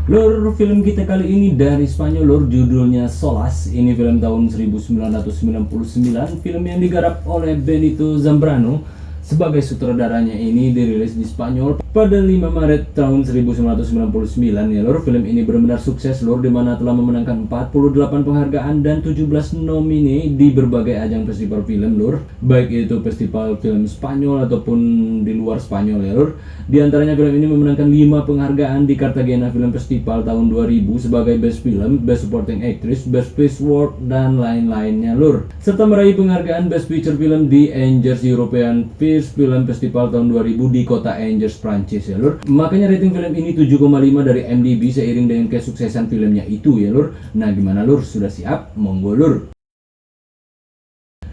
Lur, film kita kali ini dari Spanyol, lur, judulnya Solas. Ini film tahun 1999, film yang digarap oleh Benito Zambrano. Sebagai sutradaranya ini dirilis di Spanyol pada 5 Maret tahun 1999 ya lur. Film ini benar-benar sukses lur, dimana telah memenangkan 48 penghargaan dan 17 nomine di berbagai ajang festival film lur, baik itu festival film Spanyol ataupun di luar Spanyol ya lur. Di antaranya film ini memenangkan 5 penghargaan di Cartagena Film Festival tahun 2000 sebagai Best Film, Best Supporting Actress, Best Face Work, dan lain-lainnya lur, serta meraih penghargaan Best Feature Film di Angers European Film Festival tahun 2000 di kota Angers, Prancis ya lur. Makanya rating film ini 7,5 dari IMDb seiring dengan kesuksesan filmnya itu ya lur. Nah gimana lur, sudah siap? Monggo lur.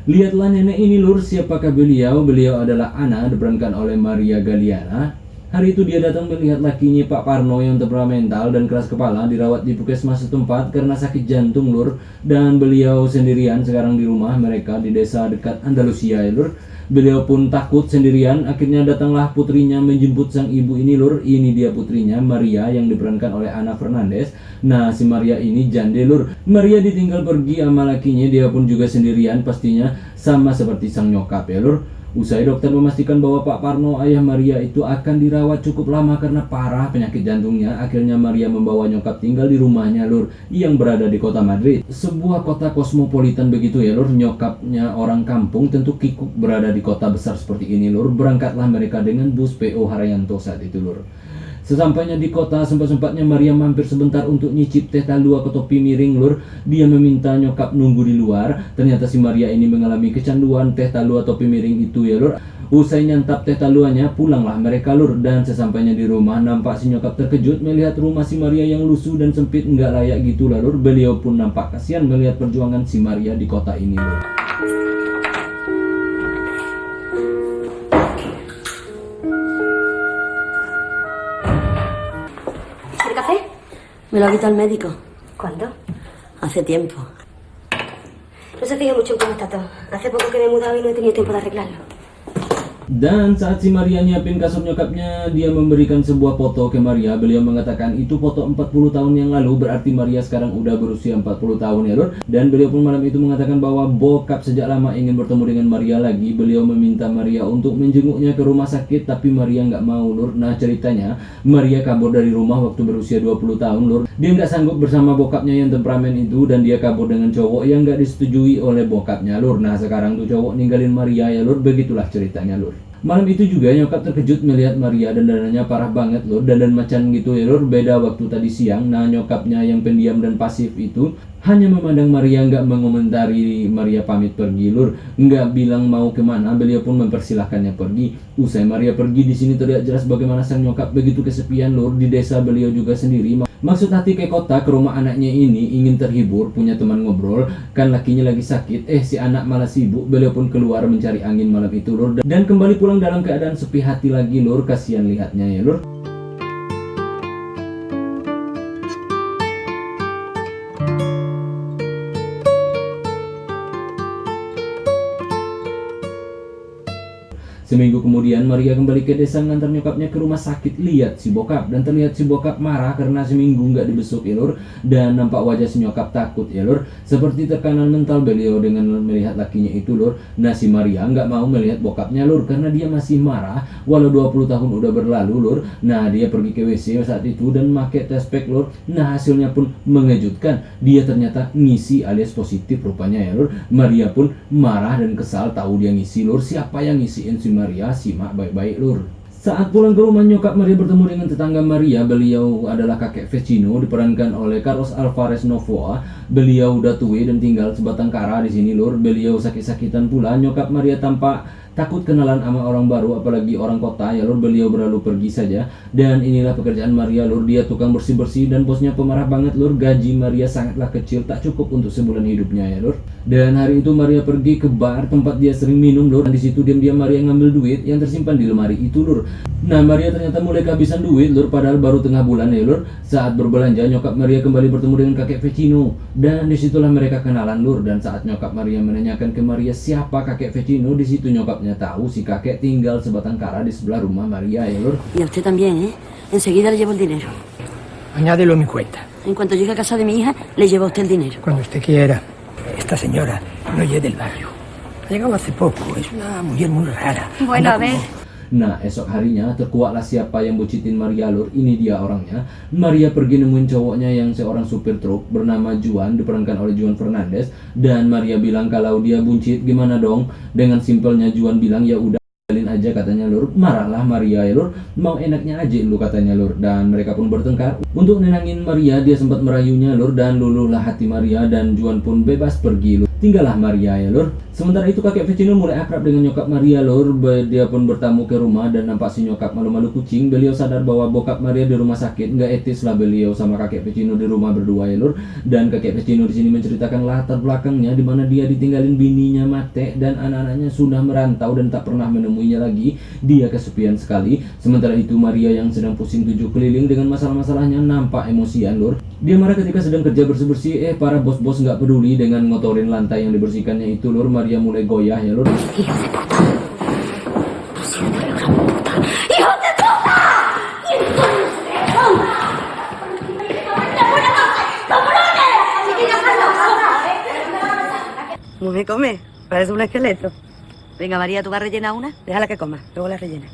Lihatlah nenek ini lur, siapakah beliau? Beliau adalah Ana, diperankan oleh Maria Galiana. Hari itu dia datang melihat lakinya Pak Parno yang temperamental dan keras kepala dirawat di puskesmas setempat karena sakit jantung lur. Dan beliau sendirian sekarang di rumah mereka di desa dekat Andalusia ya lur. Beliau pun takut sendirian, akhirnya datanglah putrinya menjemput sang ibu ini lur. Ini dia putrinya, Maria, yang diperankan oleh Ana Fernandez. Nah si Maria ini jande lur. Maria ditinggal pergi sama lakinya, dia pun juga sendirian pastinya, sama seperti sang nyokap ya lur. Usai dokter memastikan bahwa Pak Parno, ayah Maria itu akan dirawat cukup lama karena parah penyakit jantungnya, akhirnya Maria membawa nyokap tinggal di rumahnya lur, yang berada di kota Madrid, sebuah kota kosmopolitan begitu ya lur. Nyokapnya orang kampung, tentu kikuk berada di kota besar seperti ini lur. Berangkatlah mereka dengan bus PO Haryanto saat itu lur. Sesampainya di kota, sempat-sempatnya Maria mampir sebentar untuk nyicip teh talua ke topi miring lur. Dia meminta nyokap nunggu di luar. Ternyata si Maria ini mengalami kecanduan teh talua topi miring itu ya lur. Usai nyantap teh taluanya, pulanglah mereka lur. Dan sesampainya di rumah, nampak si nyokap terkejut melihat rumah si Maria yang lusuh dan sempit, nggak layak gitu lah lur. Beliau pun nampak kasihan melihat perjuangan si Maria di kota ini lur. ¿Quiere café? Me lo ha quitado el médico. ¿Cuándo? Hace tiempo. No se fije mucho en cómo está todo. Hace poco que me he mudado y no he tenido tiempo de arreglarlo. Dan saat si Maria nyiapin kasur nyokapnya, dia memberikan sebuah foto ke Maria. Beliau mengatakan itu foto 40 tahun yang lalu, berarti Maria sekarang udah berusia 40 tahun ya lur. Dan beliau pun malam itu mengatakan bahwa bokap sejak lama ingin bertemu dengan Maria lagi. Beliau meminta Maria untuk menjenguknya ke rumah sakit, tapi Maria nggak mau lur. Nah ceritanya, Maria kabur dari rumah waktu berusia 20 tahun lur. Dia nggak sanggup bersama bokapnya yang temperamen itu, dan dia kabur dengan cowok yang nggak disetujui oleh bokapnya lur. Nah sekarang tuh cowok ninggalin Maria ya lur, begitulah ceritanya lur. Malam itu juga nyokap terkejut melihat Maria dan dandannya parah banget lur, dandan macan gitu ya lur, beda waktu tadi siang. Nah nyokapnya yang pendiam dan pasif itu hanya memandang Maria, nggak mengomentari Maria pamit pergi lur, nggak bilang mau kemana. Beliau pun mempersilahkannya pergi. Usai Maria pergi, di sini terlihat jelas bagaimana sang nyokap begitu kesepian lur. Di desa beliau juga sendiri. Maksud hati ke kota, ke rumah anaknya ini, ingin terhibur, punya teman ngobrol. Kan lakinya lagi sakit, si anak malah sibuk. Beliau pun keluar mencari angin malam itu lur, dan kembali pulang dalam keadaan sepi hati lagi lur. Kasihan lihatnya ya lur. Seminggu kemudian Maria kembali ke desa mengantar nyokapnya ke rumah sakit. Lihat si bokap, dan terlihat si bokap marah karena seminggu nggak dibesuk ya lur. Dan nampak wajah si nyokap takut ya lur, seperti tekanan mental beliau dengan melihat lakinya itu lur. Nah si Maria nggak mau melihat bokapnya lur, karena dia masih marah walau 20 tahun udah berlalu lur. Nah dia pergi ke WC saat itu dan make test pack lur. Nah hasilnya pun mengejutkan, dia ternyata ngisi alias positif rupanya ya lur. Maria pun marah dan kesal tahu dia ngisi lur. Siapa yang ngisiin si Maria? Simak baik-baik lur. Saat pulang ke rumah nyokap Maria bertemu dengan tetangga Maria. Beliau adalah kakek Vecino, diperankan oleh Carlos Alvarez Novoa. Beliau udah tua dan tinggal sebatang kara di sini lur. Beliau sakit-sakitan pula. Nyokap Maria tampak takut kenalan sama orang baru, apalagi orang kota ya lur. Beliau berlalu pergi saja. Dan inilah pekerjaan Maria lur, dia tukang bersih-bersih dan bosnya pemarah banget lur. Gaji Maria sangatlah kecil, tak cukup untuk sebulan hidupnya ya lur. Dan hari itu Maria pergi ke bar tempat dia sering minum lur. Dan di situ diam-diam Maria ngambil duit yang tersimpan di lemari itu lur. Nah Maria ternyata mulai kehabisan duit lur, padahal baru tengah bulan ya lur. Saat berbelanja, nyokap Maria kembali bertemu dengan kakek Vecino, dan disitulah mereka kenalan lur. Dan saat nyokap Maria menanyakan ke Maria siapa kakek Vecino, di situ nyokapnya tahu si kakek tinggal sebatang kara di sebelah rumah Maria ya lur. Y a usted también, ¿eh? Enseguida le llevo el dinero. Añádelo a mi cuenta. En cuanto llegue a casa de mi hija, le lleva a usted el dinero. Cuando usted quiera. Esta señora no es del barrio. Ha llegado hace poco. Es una mujer muy rara. Bueno, Anda a ver. como- Nah, esok harinya terkuaklah siapa yang bucitin Maria lur. Ini dia orangnya. Maria pergi nemuin cowoknya yang seorang supir truk bernama Juan, diperankan oleh Juan Fernandez. Dan Maria bilang kalau dia buncit, gimana dong? Dengan simpelnya Juan bilang ya udah jalin aja katanya lur. Marahlah Maria ya lur. Mau enaknya aja lu katanya lur. Dan mereka pun bertengkar. Untuk nenangin Maria, dia sempat merayunya lur. Dan luluhlah hati Maria dan Juan pun bebas pergi lur. Tinggallah Maria ya lur. Sementara itu kakek Vecino mulai akrab dengan nyokap Maria lur. Dia pun bertamu ke rumah dan nampak si nyokap malu-malu kucing. Beliau sadar bahwa bokap Maria di rumah sakit. Nggak etis lah beliau sama kakek Vecino di rumah berdua ya lur. Dan kakek Vecino di sini menceritakan latar belakangnya di mana dia ditinggalin bininya mate dan anak-anaknya sudah merantau dan tak pernah menemuinya lagi. Dia kesepian sekali. Sementara itu Maria yang sedang pusing tujuh keliling dengan masalah-masalahnya nampak emosian lur. Dia marah ketika sedang kerja bersih-bersih. Para bos-bos nggak peduli dengan ngotorin lantai yang dibersihkannya itu lur. Maria mulai goyah ya lur. ¡Hijo de puta! ¡No siendo una gran puta! ¡Hijo de puta! ¡Hijos de puta! Mujer, come. Parece un esqueleto. Venga, María, ¿tú vas a rellenar una? Déjala que coma, luego la rellena.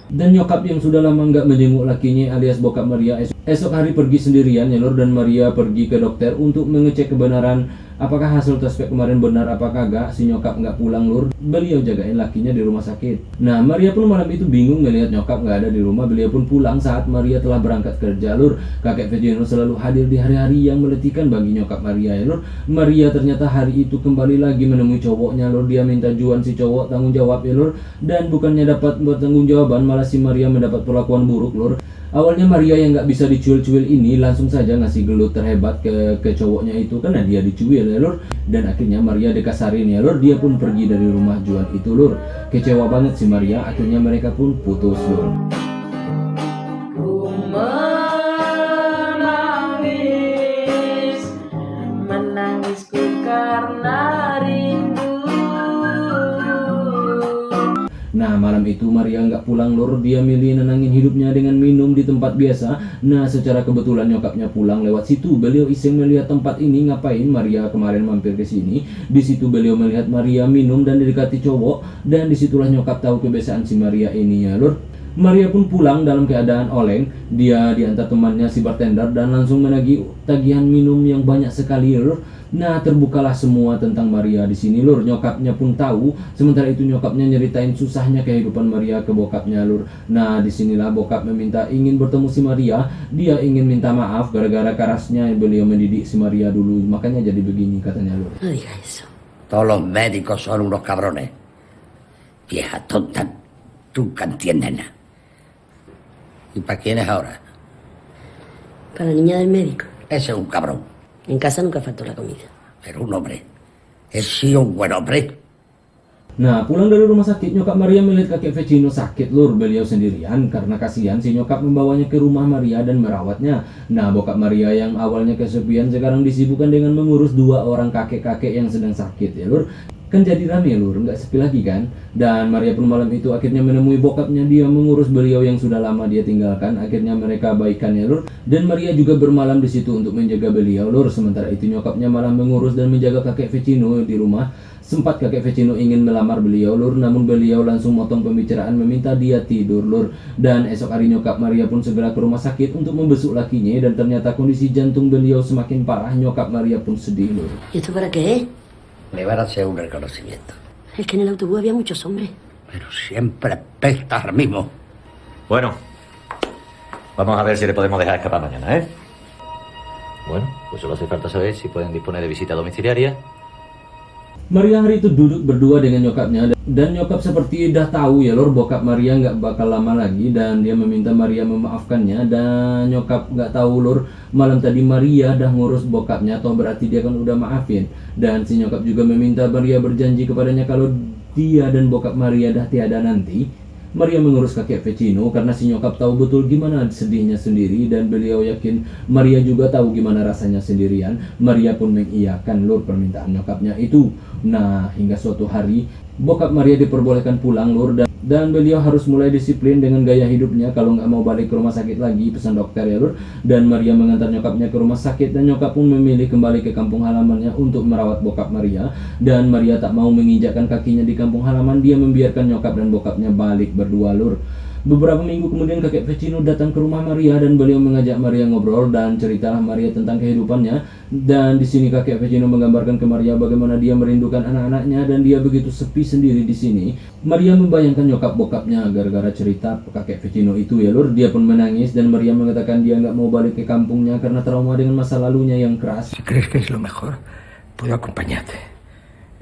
Dan nyokap yang sudah lama nggak menjenguk lakinya alias bokap Maria esok hari pergi sendirian ya lur. Dan Maria pergi ke dokter untuk mengecek kebenaran apakah hasil tes swab kemarin benar apa kagak. Si nyokap nggak pulang lur. Beliau jagain lakinya di rumah sakit. Nah Maria pun malam itu bingung melihat nyokap nggak ada di rumah. Beliau pun pulang saat Maria telah berangkat kerja lur. Kakek Vecino selalu hadir di hari-hari yang meletikan bagi nyokap Maria ya lur. Maria ternyata hari itu kembali lagi menemui cowoknya lur. Dia minta Juan si cowok tanggung jawab ya lur. Dan bukannya dapat bertanggung jawaban, malah si Maria mendapat perlakuan buruk lur. Awalnya Maria yang nggak bisa dicuil-cuil ini langsung saja ngasih gelut terhebat ke cowoknya itu karena dia dicuil ya lur. Dan akhirnya Maria dikasarin ya lur. Dia pun pergi dari rumah Juan itu lur. Kecewa banget si Maria. Akhirnya mereka pun putus lur. Menangisku karena rindu. Nah malam itu Maria nggak pulang lur. Dia milih nenangin hidupnya dengan minum di tempat biasa. Nah secara kebetulan nyokapnya pulang lewat situ. Beliau iseng melihat tempat ini. Ngapain Maria kemarin mampir ke sini. Di situ beliau melihat Maria minum dan didekati cowok. Dan disitulah nyokap tahu kebiasaan si Maria ini ya lur. Maria pun pulang dalam keadaan oleng. Dia diantar temannya si bartender dan langsung menagih tagihan minum yang banyak sekali lur. Nah terbukalah semua tentang Maria di sini lur. Nyokapnya pun tahu. Sementara itu nyokapnya nyeritain susahnya kehidupan Maria ke bokapnya lur. Nah disinilah bokap meminta ingin bertemu si Maria. Dia ingin minta maaf gara-gara kerasnya beliau mendidik si Maria dulu. Makanya jadi begini katanya lur. No diga eso. Todos los médicos son unos cabrones. Vieja tonta, nunca entiendes nada. ¿Y para quién es ahora? Para la niña del médico. Ese es un cabrón, En casa nunca faltó la comida. pero un hombre. He sido un buen hombre. Nah pulang dari rumah sakit nyokap Maria melihat kakek Vecino sakit lur. Beliau sendirian karena kasihan si nyokap membawanya ke rumah Maria dan merawatnya. Nah bokap Maria yang awalnya kesepian sekarang disibukkan dengan mengurus dua orang kakek-kakek yang sedang sakit ya lur. Kan jadi rame lur, nggak sepi lagi kan. Dan Maria pun malam itu akhirnya menemui bokapnya. Dia mengurus beliau yang sudah lama dia tinggalkan. Akhirnya mereka baikan ya lur. Dan Maria juga bermalam di situ untuk menjaga beliau lur. Sementara itu nyokapnya malah mengurus dan menjaga kakek Vecino di rumah. Sempat kakek Vecino ingin melamar beliau lur, namun beliau langsung motong pembicaraan meminta dia tidur lur. Dan esok hari nyokap Maria pun segera ke rumah sakit untuk membesuk lakinya. Dan ternyata kondisi jantung beliau semakin parah. Nyokap Maria pun sedih lur. ¿Y esto para qué es? Me van a hacer un reconocimiento. Es que en el autobús había muchos hombres. Pero siempre pestas al mismo. Bueno, vamos a ver si le podemos dejar escapar mañana, ¿eh? Bueno, pues solo hace falta saber si pueden disponer de visita domiciliaria. Maria hari itu duduk berdua dengan nyokapnya. Dan nyokap seperti dah tahu ya lor bokap Maria nggak bakal lama lagi. Dan dia meminta Maria memaafkannya. Dan nyokap nggak tahu lor malam tadi Maria dah ngurus bokapnya. Toh berarti dia kan udah maafin. Dan si nyokap juga meminta Maria berjanji kepadanya kalau dia dan bokap Maria dah tiada nanti, Maria mengurus kakek Vecino karena si nyokap tahu betul gimana sedihnya sendiri. Dan beliau yakin Maria juga tahu gimana rasanya sendirian. Maria pun mengiyakan lur permintaan nyokapnya itu. Nah, hingga suatu hari bokap Maria diperbolehkan pulang lur, dan beliau harus mulai disiplin dengan gaya hidupnya kalau nggak mau balik ke rumah sakit lagi, pesan dokter ya lur. Dan Maria mengantar nyokapnya ke rumah sakit, dan nyokap pun memilih kembali ke kampung halamannya untuk merawat bokap Maria. Dan Maria tak mau menginjakkan kakinya di kampung halaman, dia membiarkan nyokap dan bokapnya balik berdua lur. Beberapa minggu kemudian kakek Vecino datang ke rumah Maria dan beliau mengajak Maria ngobrol dan ceritalah Maria tentang kehidupannya. Dan di sini kakek Vecino menggambarkan ke Maria bagaimana dia merindukan anak-anaknya dan dia begitu sepi sendiri di sini. Maria membayangkan nyokap bokapnya gara-gara cerita kakek Vecino itu ya lur. Dia pun menangis dan Maria mengatakan dia nggak mau balik ke kampungnya karena trauma dengan masa lalunya yang keras. Si crees que es lo mejor, puedo acompañarte.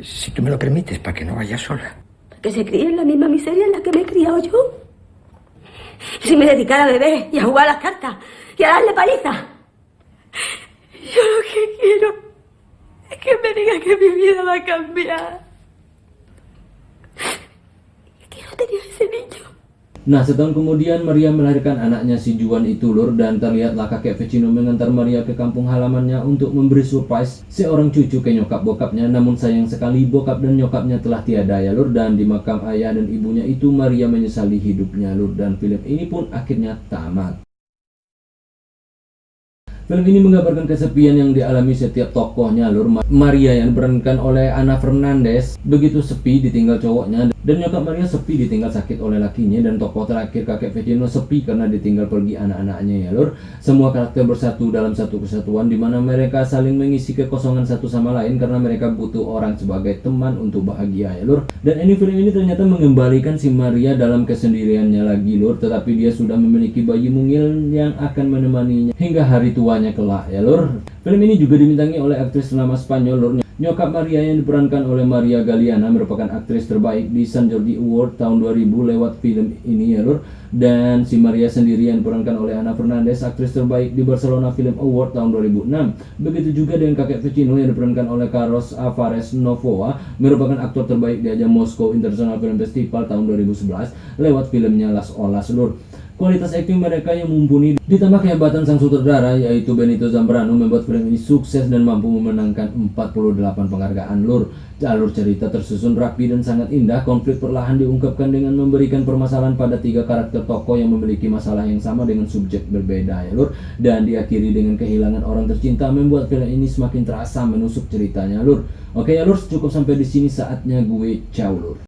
Si tú me lo permites, para que no vayas sola. Que se críe en la misma miseria en la que me he criado yo. Si me dedicara a beber y a jugar a las cartas y a darle paliza. Yo lo que quiero es que me diga que mi vida va a cambiar. Quiero tener ese niño. Nah, setahun kemudian Maria melahirkan anaknya si Juan itu lur, dan terlihatlah kakek Vecino mengantar Maria ke kampung halamannya untuk memberi surprise seorang cucu ke nyokap bokapnya. Namun sayang sekali bokap dan nyokapnya telah tiada ya lur, dan di makam ayah dan ibunya itu Maria menyesali hidupnya lur, dan film ini pun akhirnya tamat. Film ini menggambarkan kesepian yang dialami setiap tokohnya lur. Maria yang diperankan oleh Ana Fernandez begitu sepi ditinggal cowoknya, dan nyokap Maria sepi ditinggal sakit oleh lakinya, dan tokoh terakhir kakek Vecino sepi karena ditinggal pergi anak-anaknya ya lur. Semua karakter bersatu dalam satu kesatuan di mana mereka saling mengisi kekosongan satu sama lain karena mereka butuh orang sebagai teman untuk bahagia ya lur. Dan film ini ternyata mengembalikan si Maria dalam kesendiriannya lagi lur, tetapi dia sudah memiliki bayi mungil yang akan menemaninya hingga hari tuanya kelak ya lur. Film ini juga dibintangi oleh aktris ternama Spanyol lur. Nyokap Maria yang diperankan oleh Maria Galiana merupakan aktris terbaik di San Jordi Award tahun 2000 lewat film ini ya lur. Dan si Maria sendiri yang diperankan oleh Ana Fernandez, aktris terbaik di Barcelona Film Award tahun 2006. Begitu juga dengan kakek Vecino yang diperankan oleh Carlos Alvarez Novoa, merupakan aktor terbaik di ajang Moscow International Film Festival tahun 2011 lewat filmnya Las Olas lur. Kualitas akting mereka yang mumpuni ditambah kehebatan sang sutradara yaitu Benito Zambrano membuat film ini sukses dan mampu memenangkan 48 penghargaan lur. Alur cerita tersusun rapi dan sangat indah. Konflik perlahan diungkapkan dengan memberikan permasalahan pada 3 karakter tokoh yang memiliki masalah yang sama dengan subjek berbeda ya lur. Dan diakhiri dengan kehilangan orang tercinta membuat film ini semakin terasa menusuk ceritanya lur. Oke ya lur, cukup sampai di sini, saatnya gue ciao lur.